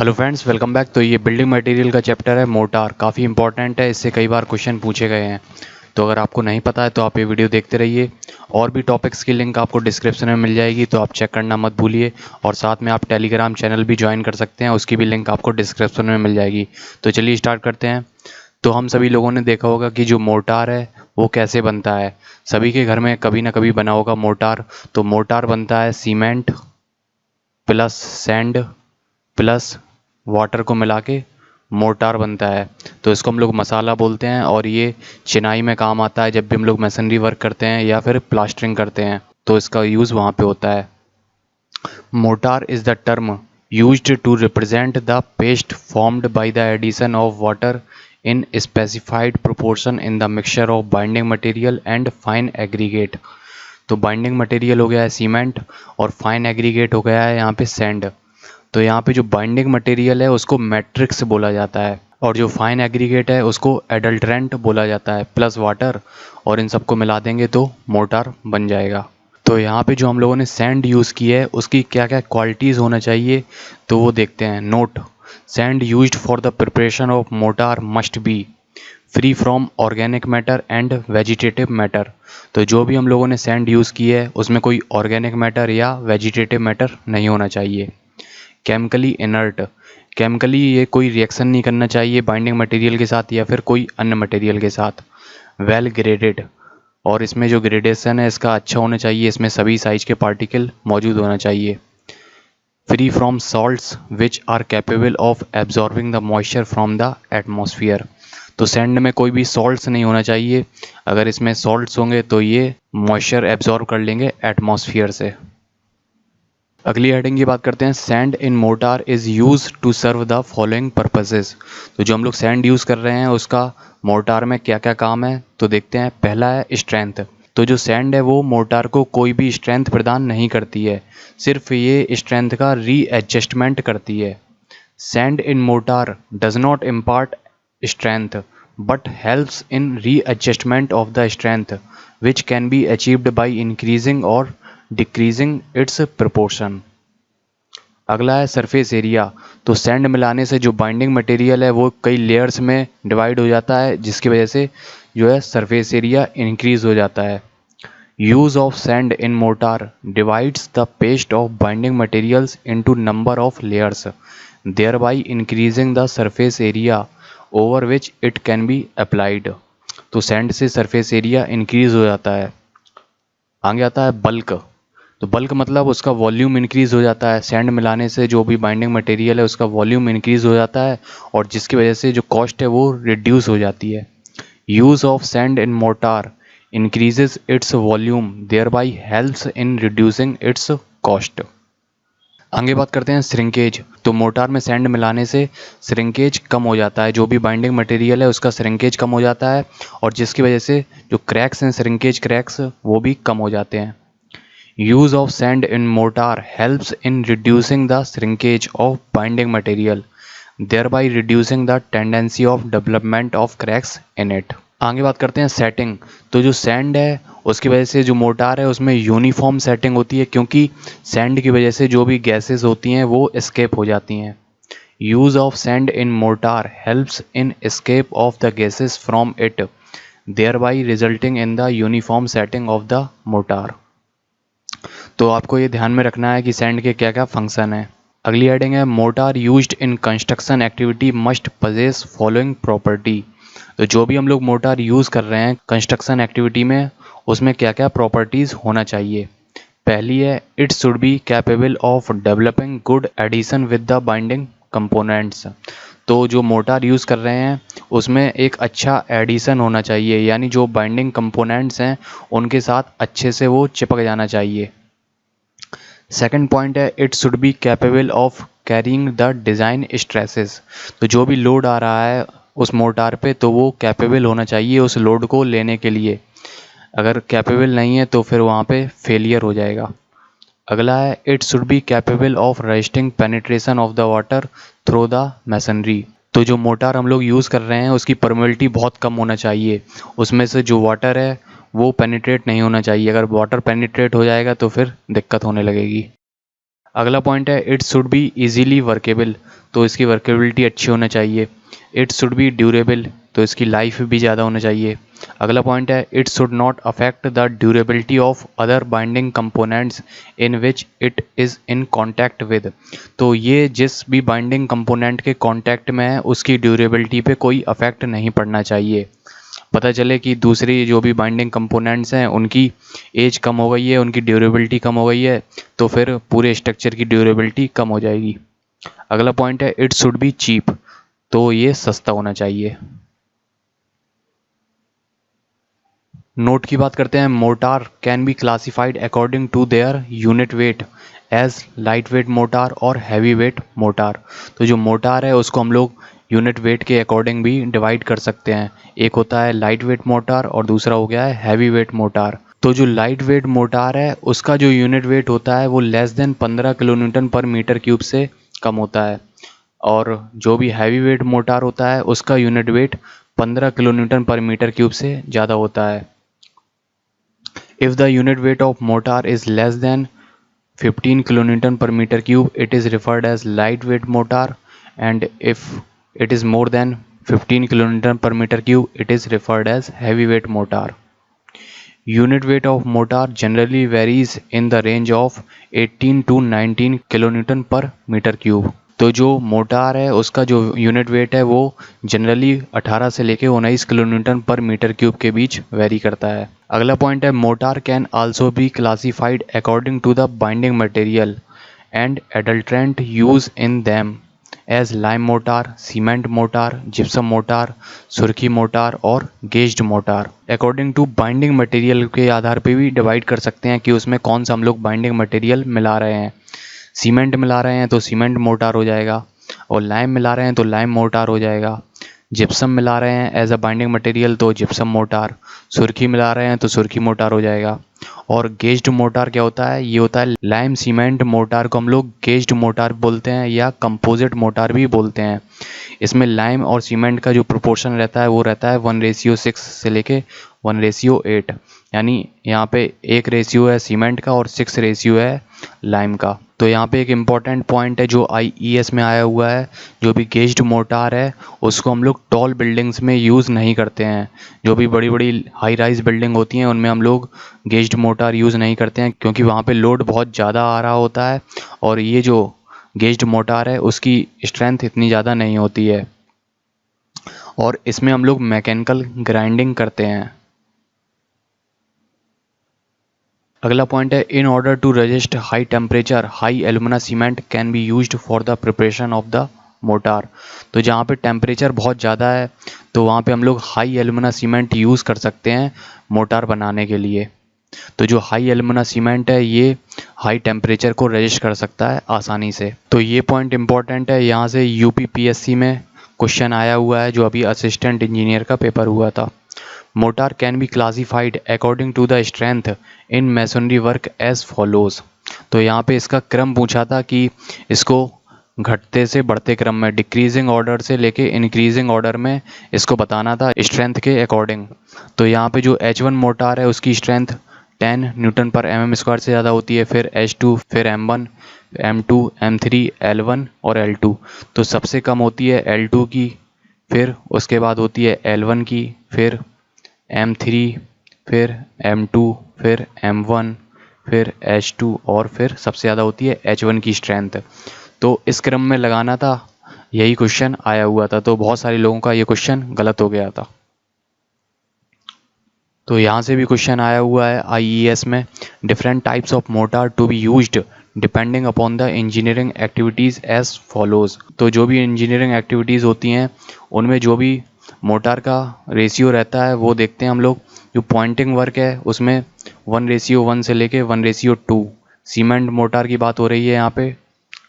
Hello friends, welcome back. तो ये building material का चैप्टर है मोटार, काफ़ी इंपॉर्टेंट है। इससे कई बार क्वेश्चन पूछे गए हैं। तो अगर आपको नहीं पता है तो आप ये वीडियो देखते रहिए। और भी टॉपिक्स की लिंक आपको डिस्क्रिप्शन में मिल जाएगी, तो आप चेक करना मत भूलिए। और साथ में आप टेलीग्राम चैनल भी ज्वाइन कर सकते हैं, उसकी भी लिंक आपको डिस्क्रिप्शन में मिल जाएगी। तो चलिए स्टार्ट करते हैं। तो हम सभी लोगों ने देखा होगा कि जो मोटार है वो कैसे बनता है। सभी के घर में कभी ना कभी बना होगा मोटार। तो मोटार बनता है cement plus sand plus water को मिला के मोर्टार बनता है। तो इसको हम लोग मसाला बोलते हैं, और ये चिनाई में काम आता है जब भी हम लोग मैसनरी वर्क करते हैं या फिर प्लास्टरिंग करते हैं, तो इसका यूज़ वहाँ पे होता है। Mortar is the term used to represent the paste formed by the addition of water in specified proportion in the mixture of binding material and fine aggregate। तो बाइंडिंग मटेरियल हो गया है सीमेंट, और fine aggregate हो गया है यहाँ पे सैंड। तो यहाँ पे जो बाइंडिंग मटेरियल है उसको मैट्रिक्स बोला जाता है, और जो फाइन एग्रीगेट है उसको एडल्ट्रेंट बोला जाता है, प्लस वाटर। और इन सबको मिला देंगे तो मोटार बन जाएगा। तो यहाँ पे जो हम लोगों ने सैंड यूज़ की है उसकी क्या क्या क्वालिटीज़ होना चाहिए, तो वो देखते हैं। Note: sand used for the preparation of motor must be free from organic matter and vegetative matter. तो जो भी हम लोगों ने सैंड यूज़ की है उसमें कोई ऑर्गेनिक मैटर या वेजिटेटिव मैटर नहीं होना चाहिए। केमिकली इनर्ट: केमिकली ये कोई रिएक्शन नहीं करना चाहिए बाइंडिंग मटेरियल के साथ या फिर कोई अन्य मटेरियल के साथ। वेल ग्रेडेड: और इसमें जो ग्रेडेशन है इसका अच्छा होना चाहिए, इसमें सभी साइज के पार्टिकल मौजूद होना चाहिए। Free from salts which are capable of absorbing the moisture from the atmosphere. तो सैंड में कोई भी सॉल्ट्स नहीं होना चाहिए। अगर इसमें सॉल्ट्स होंगे तो ये मॉइस्चर एब्जॉर्ब कर लेंगे एटमॉस्फेयर से। अगली हेडिंग की बात करते हैं। Sand in mortar is use to serve the following purposes. तो जो हम लोग सैंड यूज़ कर रहे हैं उसका मोटार में क्या क्या काम है, तो देखते हैं। पहला है स्ट्रेंथ। तो जो सैंड है वो मोटार को कोई भी स्ट्रेंथ प्रदान नहीं करती है, सिर्फ ये स्ट्रेंथ का रीएडजस्टमेंट करती है। Sand in motor does not impart strength but helps in readjustment of the strength which can be achieved by increasing और डिक्रीजिंग इट्स प्रपोर्शन। अगला है सरफेस एरिया। तो सैंड मिलाने से जो बाइंडिंग मटेरियल है वो कई लेयर्स में डिवाइड हो जाता है, जिसकी वजह से जो है सरफेस एरिया इंक्रीज हो जाता है। Use of sand in mortar divides the paste of binding materials into number of layers, thereby increasing the surface area over which it can be applied. तो सैंड से सरफेस एरिया इंक्रीज हो जाता है। आगे आता है बल्क। तो bulk मतलब उसका वॉल्यूम इंक्रीज़ हो जाता है। सैंड मिलाने से जो भी बाइंडिंग मटेरियल है उसका वॉल्यूम इंक्रीज़ हो जाता है, और जिसकी वजह से जो कॉस्ट है वो रिड्यूस हो जाती है। Use of sand in mortar increases its volume, there by helps in reducing its cost. आगे बात करते हैं श्रिंकेज। तो मोटार में सैंड मिलाने से श्रिंकेज कम हो जाता है, जो भी बाइंडिंग मटेरियल है उसका श्रिंकेज कम हो जाता है, और जिसकी वजह से जो क्रैक्स हैं, श्रिंकेज क्रैक्स, वो भी कम हो जाते हैं। Use of sand in mortar helps in reducing the shrinkage of binding material, thereby reducing the tendency of development of cracks in it। आगे बात करते हैं सेटिंग। तो जो सैंड है उसकी वजह से जो मोटार है उसमें यूनिफॉर्म सेटिंग होती है, क्योंकि सैंड की वजह से जो भी गैसेस होती हैं वो एस्केप हो जाती हैं। Use of sand in motor helps in escape of the gases from it, thereby resulting in the uniform setting of the mortar. तो आपको ये ध्यान में रखना है कि सैंड के क्या क्या फंक्शन है। अगली हेडिंग है motor used in construction activity must possess following property. तो जो भी हम लोग मोटार यूज़ कर रहे हैं कंस्ट्रक्शन एक्टिविटी में, उसमें क्या क्या प्रॉपर्टीज़ होना चाहिए। पहली है it should be capable of developing good adhesion with the binding components. तो जो मोटार यूज़ कर रहे हैं उसमें एक अच्छा एडिशन होना चाहिए, यानी जो बाइंडिंग कंपोनेंट्स हैं उनके साथ अच्छे से वो चिपक जाना चाहिए। सेकंड पॉइंट है it should be capable of carrying the design stresses. तो जो भी लोड आ रहा है उस मोटार पे तो वो कैपेबल होना चाहिए उस लोड को लेने के लिए। अगर कैपेबल नहीं है तो फिर वहाँ पे फेलियर हो जाएगा। अगला है it should be capable of resisting penetration of the water through the masonry. तो जो मोटार हम लोग यूज़ कर रहे हैं उसकी परमेबिलिटी बहुत कम होना चाहिए, उसमें से जो वाटर है वो पेनिट्रेट नहीं होना चाहिए। अगर वाटर पेनिट्रेट हो जाएगा तो फिर दिक्कत होने लगेगी। अगला पॉइंट है it should be easily workable. तो इसकी वर्केबिलिटी अच्छी होना चाहिए। इट शुड बी ड्यूरेबल, तो इसकी लाइफ भी ज़्यादा होना चाहिए। अगला पॉइंट है it should not affect the durability of other binding components in which it is in contact with. तो ये जिस भी बाइंडिंग कंपोनेंट के कॉन्टैक्ट में है उसकी ड्यूरेबिलिटी पे कोई अफेक्ट नहीं पड़ना चाहिए। पता चले कि दूसरी जो भी बाइंडिंग कंपोनेंट्स हैं उनकी एज कम हो गई है, उनकी ड्यूरेबिलिटी कम हो गई है, तो फिर पूरे स्ट्रक्चर की ड्यूरेबिलिटी कम हो जाएगी। अगला पॉइंट है इट शुड बी चीप, तो ये सस्ता होना चाहिए। नोट की बात करते हैं। Mortar can be classified according to their unit weight as light weight mortar और हैवी वेट मोटार। तो जो मोटार है उसको हम लोग यूनिट वेट के अकॉर्डिंग भी डिवाइड कर सकते हैं। एक होता है लाइट वेट मोटार और दूसरा हो गया है हैवी वेट मोटार। तो जो लाइट वेट मोटार है उसका जो यूनिट वेट होता है वो लेस देन 15 किलोन्यूटन पर मीटर क्यूब से कम होता है, और जो भी हैवी वेट मोटार होता है उसका यूनिट वेट 15 किलोन्यूटन पर मीटर क्यूब से ज़्यादा होता है। If the unit weight of motor is less than 15 kilonewton per meter cube, it is referred as lightweight motor, and if it is more than 15 kilonewton per meter cube, it is referred as heavyweight motor. Unit weight of motor generally varies in the range of 18 to 19 kilonewton per meter cube. तो जो mortar है उसका जो unit weight है वो generally 18 से लेके 19 kilonewton पर मीटर क्यूब के बीच वेरी करता है। अगला पॉइंट है mortar can also be classified according to the binding material and adulterant used in them as lime mortar, cement mortar, gypsum mortar, सुर्खी मोटार और gauged mortar. According to binding material के आधार पे भी डिवाइड कर सकते हैं कि उसमें कौन सा हम लोग बाइंडिंग मटेरियल मिला रहे हैं। सीमेंट मिला रहे हैं तो सीमेंट मोटार हो जाएगा, और लाइम मिला रहे हैं तो लाइम मोटार हो जाएगा। जिप्सम मिला रहे हैं एज अ बाइंडिंग मटेरियल तो जिप्सम मोटार, सुर्खी मिला रहे हैं तो सुर्खी मोटार हो जाएगा। और गेज्ड मोटार क्या होता है? ये होता है लाइम सीमेंट मोटार को हम लोग गेज्ड मोटार बोलते हैं या कंपोजिट मोटार भी बोलते हैं। इसमें लाइम और सीमेंट का जो प्रोपोर्शन रहता है वो रहता है 1:6 से लेके 1:8, यानी यहाँ पे 1 रेशियो है सीमेंट का और 6 रेशियो है लाइम का। तो यहाँ पे एक इम्पॉर्टेंट पॉइंट है जो IES में आया हुआ है, जो भी गेज्ड मोटार है उसको हम लोग टॉल बिल्डिंग्स में यूज़ नहीं करते हैं। जो भी बड़ी बड़ी हाई राइज बिल्डिंग होती हैं उनमें हम लोग गेज्ड मोटार यूज़ नहीं करते हैं, क्योंकि वहाँ पे लोड बहुत ज़्यादा आ रहा होता है और ये जो गेज्ड मोटार है उसकी स्ट्रेंथ इतनी ज़्यादा नहीं होती है, और इसमें हम लोग मैकेनिकल ग्राइंडिंग करते हैं। अगला पॉइंट है in order to resist high temperature high alumina cement can be used for the preparation of the mortar. तो जहाँ पे टेम्परेचर बहुत ज़्यादा है तो वहाँ पे हम लोग हाई एलुमिना सीमेंट यूज़ कर सकते हैं मोटार बनाने के लिए। तो जो हाई एलुमिना सीमेंट है ये हाई टेम्परेचर को रेजिस्ट कर सकता है आसानी से। तो ये पॉइंट इम्पॉर्टेंट है, यहाँ से UPPSC में क्वेश्चन आया हुआ है जो अभी असिस्टेंट इंजीनियर का पेपर हुआ था। Mortar can be classified according to the strength in masonry work as follows. तो यहाँ पे इसका क्रम पूछा था कि इसको घटते से बढ़ते क्रम में, डिक्रीजिंग ऑर्डर से लेके इंक्रीजिंग ऑर्डर में इसको बताना था स्ट्रेंथ के अकॉर्डिंग। तो यहाँ पे जो H1 मोटार है उसकी स्ट्रेंथ 10 न्यूटन पर mm² से ज़्यादा होती है, फिर H2, फिर M1, M2, M3, L1 और L2। तो सबसे कम होती है L2 की, फिर उसके बाद होती है L1 की, फिर M3, फिर M2, फिर M1, फिर H2 और फिर सबसे ज़्यादा होती है H1 की स्ट्रेंथ। तो इस क्रम में लगाना था, यही क्वेश्चन आया हुआ था। तो बहुत सारे लोगों का ये क्वेश्चन गलत हो गया था। तो यहाँ से भी क्वेश्चन आया हुआ है IES में, different types of mortar to be used depending upon the engineering activities as follows. तो जो भी इंजीनियरिंग एक्टिविटीज़ होती हैं उनमें जो भी मोटार का रेशियो रहता है वो देखते हैं हम लोग। जो पॉइंटिंग वर्क है उसमें 1:1 से लेके 1:2 सीमेंट मोटार की बात हो रही है यहाँ पे,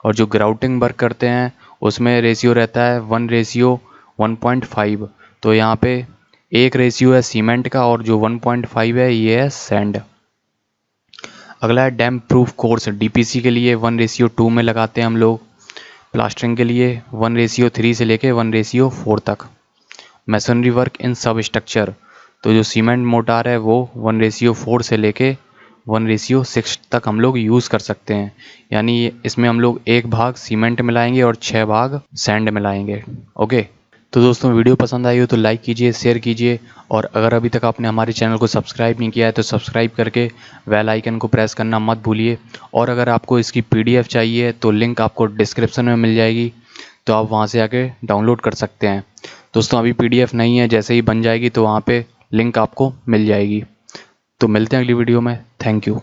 और जो ग्राउटिंग वर्क करते हैं उसमें रेशियो रहता है 1:1.5। तो यहाँ पे 1 रेशियो है सीमेंट का और जो 1.5 है ये है सैंड। अगला है डैम्प प्रूफ कोर्स, DPC के लिए 1:2 में लगाते हैं हम लोग। प्लास्टरिंग के लिए 1:3 से लेके 1:4 तक। मैसनरी वर्क इन सब स्ट्रक्चर, तो जो सीमेंट मोटार है वो 1:4 से लेके 1:6 तक हम लोग यूज़ कर सकते हैं। यानी इसमें हम लोग 1 भाग सीमेंट मिलाएंगे और 6 भाग सैंड मिलाएंगे। ओके, तो दोस्तों वीडियो पसंद आई हो तो लाइक कीजिए, शेयर कीजिए, और अगर अभी तक आपने हमारे चैनल को सब्सक्राइब नहीं किया है तो सब्सक्राइब करके बेल आइकन को प्रेस करना मत भूलिए। और अगर आपको इसकी PDF चाहिए तो लिंक आपको डिस्क्रिप्शन में मिल जाएगी, तो आप वहां से आके डाउनलोड कर सकते हैं। दोस्तों अभी PDF नहीं है, जैसे ही बन जाएगी तो वहाँ पे लिंक आपको मिल जाएगी। तो मिलते हैं अगली वीडियो में। Thank you.